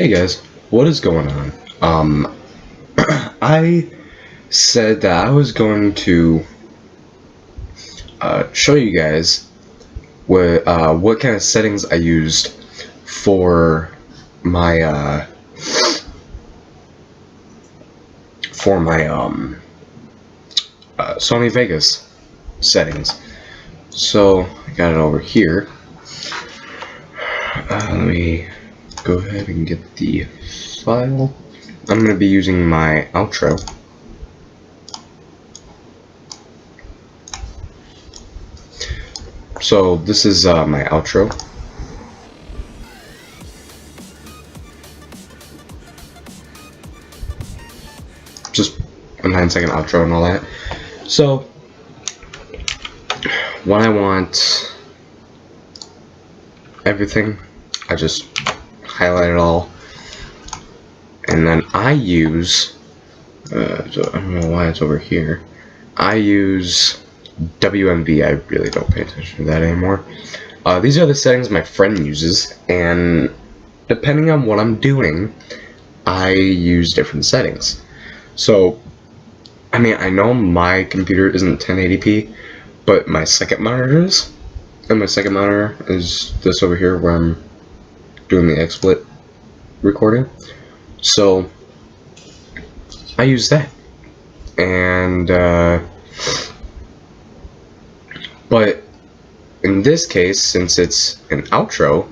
Hey guys, what is going on? I said that I was going to show you guys what kind of settings I used for my Sony Vegas settings. So I got it over here. Let me go ahead and get the file. I'm going to be using my outro. So this is my outro. Just a 9-second outro and all that. So when I want everything, I just highlight it all, and then I use so I don't know why it's over here. I use WMV. I really don't pay attention to that anymore. These are the settings my friend uses, and depending on what I'm doing, I use different settings. So I mean, I know my computer isn't 1080p, but my second monitor is, and my second monitor is this over here where I'm doing the XSplit recording. So I use that, and but in this case, since it's an outro,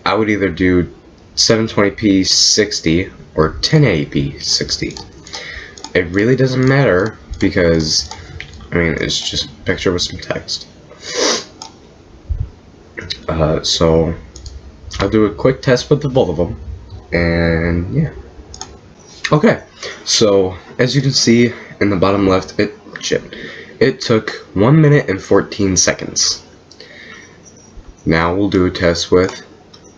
I would either do 720p 60 or 1080p 60. It really doesn't matter because, I mean, it's just a picture with some text. So I'll do a quick test with the both of them, and yeah. Okay, so as you can see in the bottom left, it took 1 minute and 14 seconds. Now we'll do a test with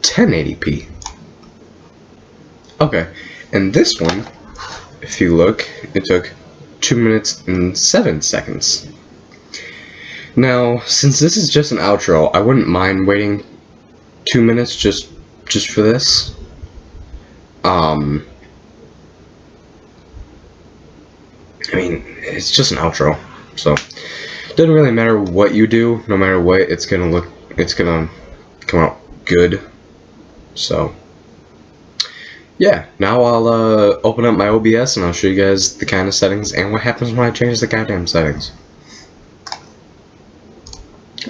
1080p. Okay, and this one, if you look, it took 2 minutes and 7 seconds. Now, since this is just an outro, I wouldn't mind waiting 2 minutes just for this. I mean, it's just an outro, so it doesn't really matter what you do. No matter what, it's gonna come out good. So yeah, now I'll open up my OBS and I'll show you guys the kind of settings and what happens when I change the goddamn settings.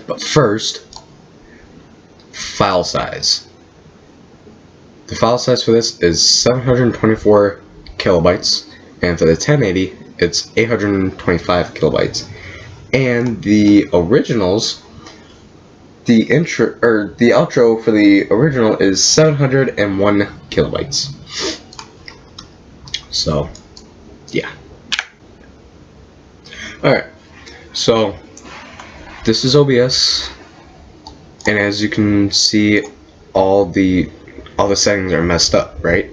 But first, file size. The file size for this is 724 kilobytes, and for the 1080, it's 825 kilobytes. And the originals, the outro for the original is 701 kilobytes. So, yeah. Alright, so this is OBS, and as you can see, all the settings are messed up, right?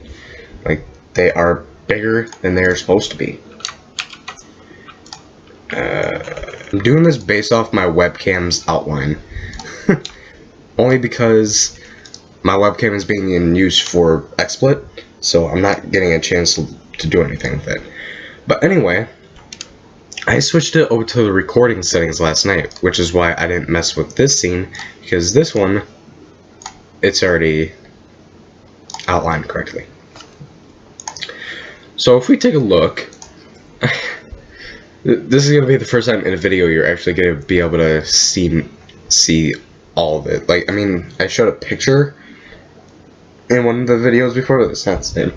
Like, they are bigger than they're supposed to be. I'm doing this based off my webcam's outline. Only because my webcam is being in use for XSplit, so I'm not getting a chance to do anything with it. But anyway, I switched it over to the recording settings last night, which is why I didn't mess with this scene, because this one, it's already outlined correctly. So if we take a look, this is going to be the first time in a video you're actually going to be able to see all of it. Like, I mean, I showed a picture in one of the videos before, but it's not the same.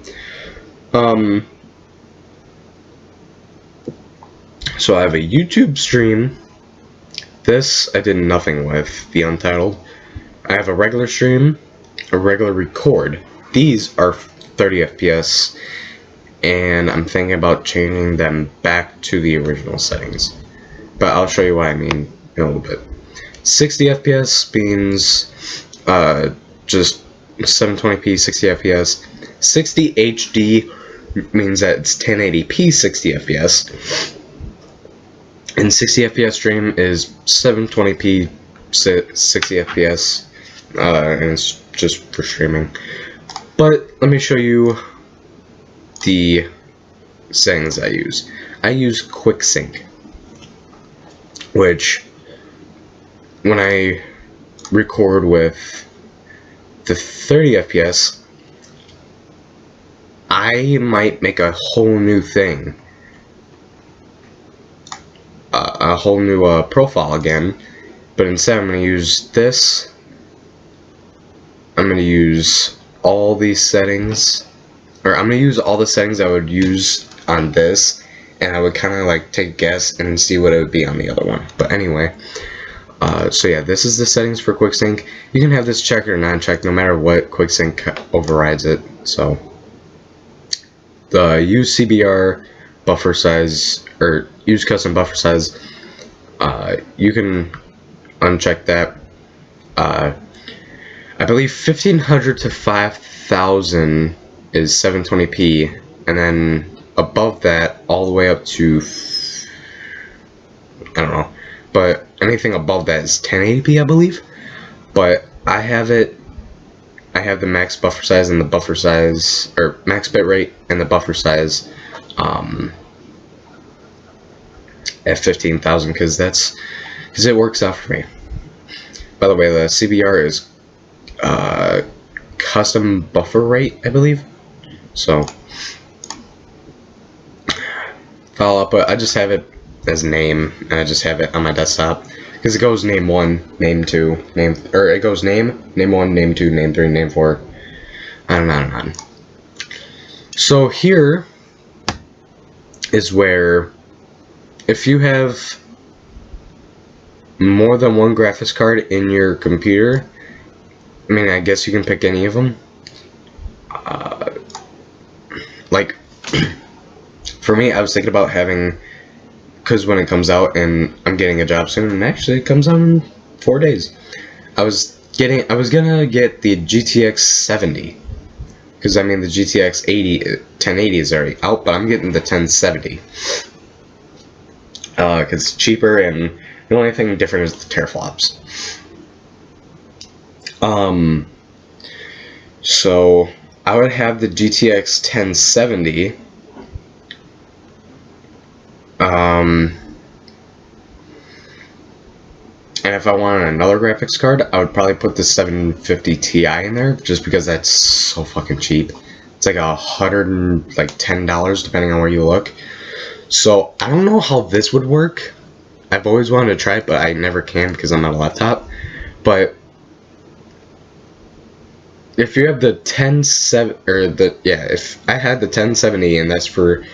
So I have a YouTube stream. This I did nothing with, the Untitled. I have a regular stream, a regular record. These are 30 FPS, and I'm thinking about changing them back to the original settings. But I'll show you what I mean in a little bit. 60 FPS means just 720p 60 FPS. 60 HD means that it's 1080p 60 FPS. And 60 FPS stream is 720p 60 FPS, and it's just for streaming. But let me show you the settings I use. I use Quick Sync, which when I record with the 30 FPS, I might make a whole new thing, a whole new profile again, but instead I'm going to use this. I'm going to use all these settings, or I'm going to use all the settings I would use on this, and I would kind of like take a guess and see what it would be on the other one. But anyway, so yeah, this is the settings for Quick Sync. You can have this checked or non-checked, no matter what. Quick Sync overrides it. So the use CBR buffer size, or use custom buffer size, you can uncheck that. I believe 1500 to 5000 is 720p, and then above that all the way up to, I don't know, but anything above that is 1080p, I believe. But I have the max buffer size and the buffer size, or max bitrate and the buffer size at 15,000, because it works out for me. By the way, the CBR is custom buffer rate, I believe. So follow up, but I just have it as name, and I just have it on my desktop because it goes name 1, name 2, it goes name 1, name 2, name 3, name 4, on. So here is where, if you have more than one graphics card in your computer, I mean, I guess you can pick any of them. Like, for me, I was thinking about having, because when it comes out, and I'm getting a job soon, and actually it comes out in 4 days, I was gonna get the GTX 70, because I mean the GTX 1080 is already out, but I'm getting the 1070, because it's cheaper, and the only thing different is the teraflops. So I would have the GTX 1070. And if I wanted another graphics card, I would probably put the 750 Ti in there, just because that's so fucking cheap. It's like $110 depending on where you look. So I don't know how this would work. I've always wanted to try it, but I never can because I'm on a laptop. But if you have the if I had the 1070, and that's for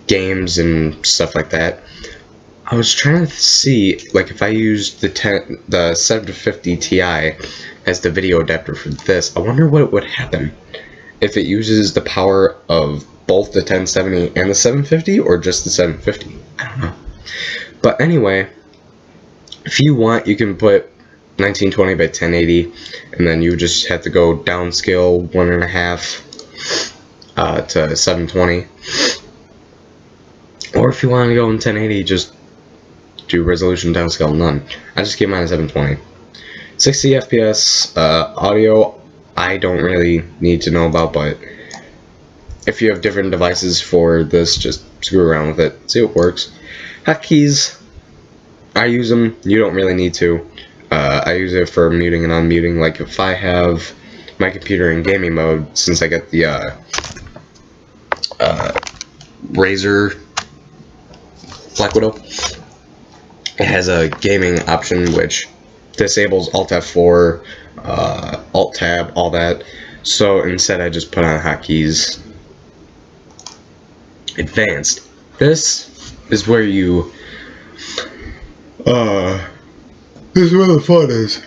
games and stuff like that, I was trying to see, like, if I used the 750 Ti as the video adapter for this, I wonder what would happen if it uses the power of both the 1070 and the 750, or just the 750. I don't know. But anyway, if you want, you can put 1920 by 1080, and then you just have to go downscale 1.5 to 720. Or if you want to go in 1080, just do resolution downscale none. I just keep mine at 720. 60 FPS audio, I don't really need to know about, but if you have different devices for this, just screw around with it, see what works. Hotkeys, I use them. You don't really need to. I use it for muting and unmuting. Like, if I have my computer in gaming mode, since I got the Razer Black Widow, it has a gaming option which disables Alt F4, Alt Tab, all that. So instead I just put on hotkeys. Advanced. This is where you this is where the fun is.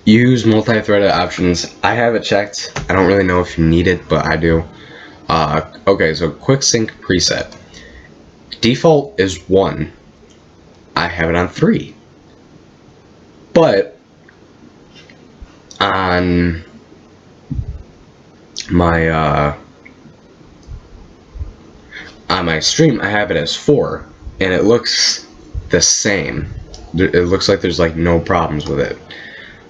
Use multi-threaded options. I have it checked. I don't really know if you need it, but I do. Okay, so quick sync preset. Default is 1. I have it on 3. But on my stream, I have it as 4, and it looks the same. it looks like there's like no problems with it.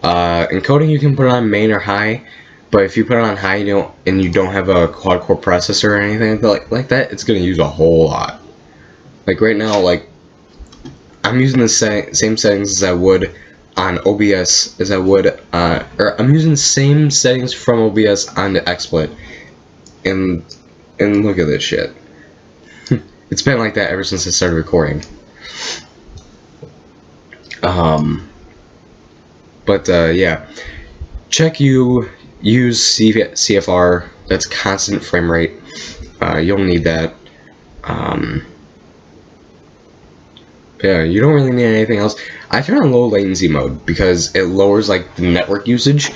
Encoding, you can put it on main or high, but if you put it on high, you don't have a quad core processor or anything like that, it's gonna use a whole lot. Like right now, like I'm using the same settings as I would on OBS as I would, or I'm using the same settings from OBS on the XSplit, and look at this shit. It's been like that ever since I started recording. Yeah, use CFR. That's constant frame rate. You'll need that. Yeah, you don't really need anything else. I turn on low latency mode because it lowers like the network usage,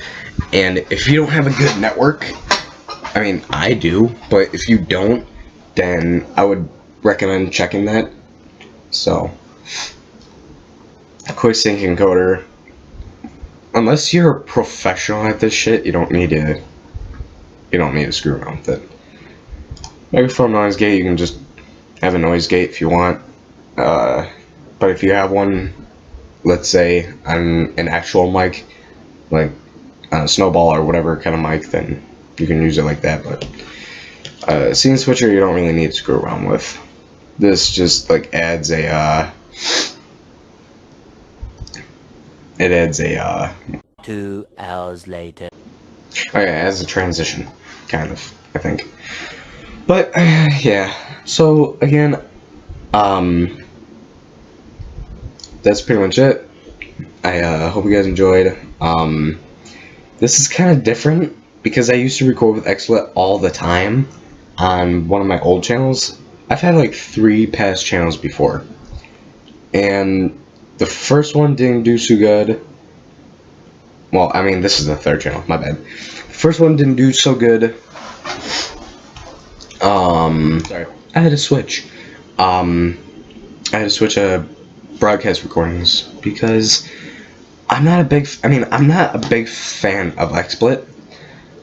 and if you don't have a good network, I mean I do, but if you don't, then I would recommend checking that. So, quick sync encoder. Unless you're a professional at this shit, you don't need to screw around with it. Microphone noise gate, you can just have a noise gate if you want. But if you have one, let's say on an actual mic, like on a snowball or whatever kind of mic, then you can use it like that. But scene switcher, you don't really need to screw around with. This just like adds a 2 hours later. Oh yeah, as a transition, kind of, I think. But yeah, so again, that's pretty much it. I hope you guys enjoyed. This is kind of different because I used to record with XSplit all the time on one of my old channels. I've had like 3 past channels before, and the first one didn't do so good. Well, I mean, this is the 3rd channel, my bad. The first one didn't do so good. Sorry, I had to switch. I had to switch broadcast recordings because I'm not a big fan of XSplit.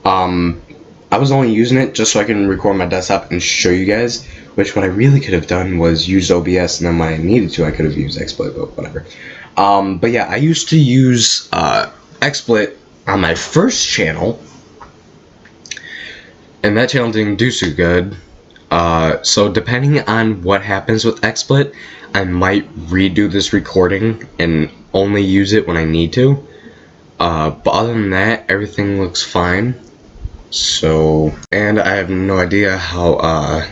I was only using it just so I can record my desktop and show you guys, which what I really could have done was use OBS, and then when I needed to I could have used XSplit, but whatever. But yeah, I used to use XSplit on my first channel, and that channel didn't do so good. So depending on what happens with XSplit, I might redo this recording and only use it when I need to. But other than that, everything looks fine. So, and I have no idea how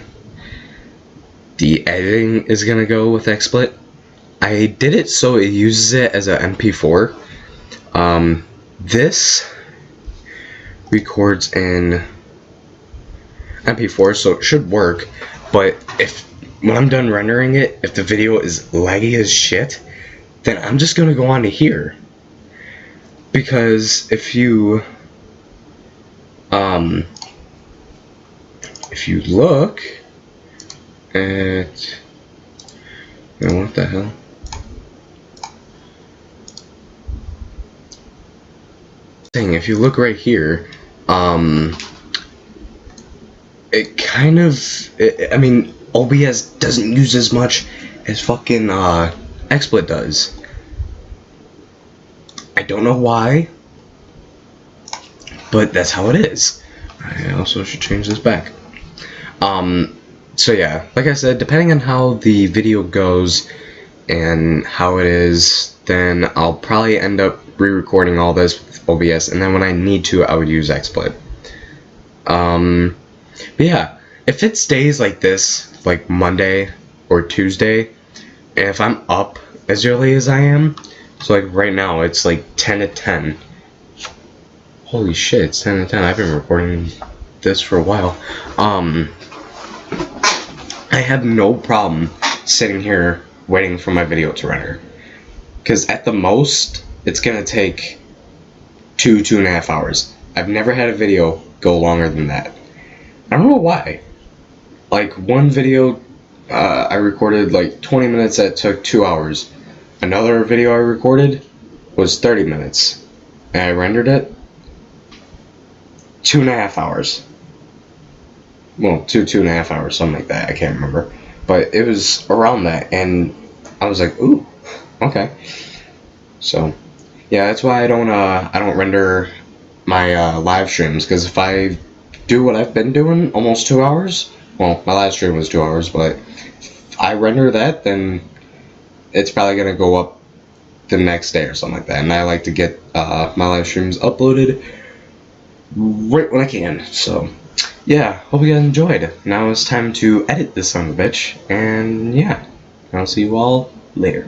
the editing is gonna go with XSplit. I did it so it uses it as a MP4. This records in MP4, so it should work. But when I'm done rendering it, if the video is laggy as shit, then I'm just gonna go on to here. Because if you look at, what the hell? If you look right here, it kind of, I mean, OBS doesn't use as much as fucking XSplit does. I don't know why, but that's how it is. I also should change this back. So yeah, like I said, depending on how the video goes and how it is, then I'll probably end up re-recording all this with OBS, and then when I need to, I would use XSplit. But yeah, if it stays like this, like Monday or Tuesday, and if I'm up as early as I am, so like right now it's like 10 to 10. Holy shit, it's 10 to 10. I've been recording this for a while. I have no problem sitting here waiting for my video to render, because at the most it's gonna take 2.5 hours. I've never had a video go longer than that. I don't know why. Like one video I recorded like 20 minutes that took 2 hours. Another video I recorded was 30 minutes, and I rendered it 2.5 hours. Well, 2.5 hours, something like that. I can't remember, but it was around that, and I was like, ooh, Okay. So, yeah, that's why I don't render my live streams, because if I do what I've been doing, almost 2 hours. Well, my live stream was 2 hours, but if I render that, then it's probably gonna go up the next day or something like that. And I like to get my live streams uploaded right when I can. So, yeah, hope you guys enjoyed. Now it's time to edit this son of a bitch, and yeah, I'll see you all later.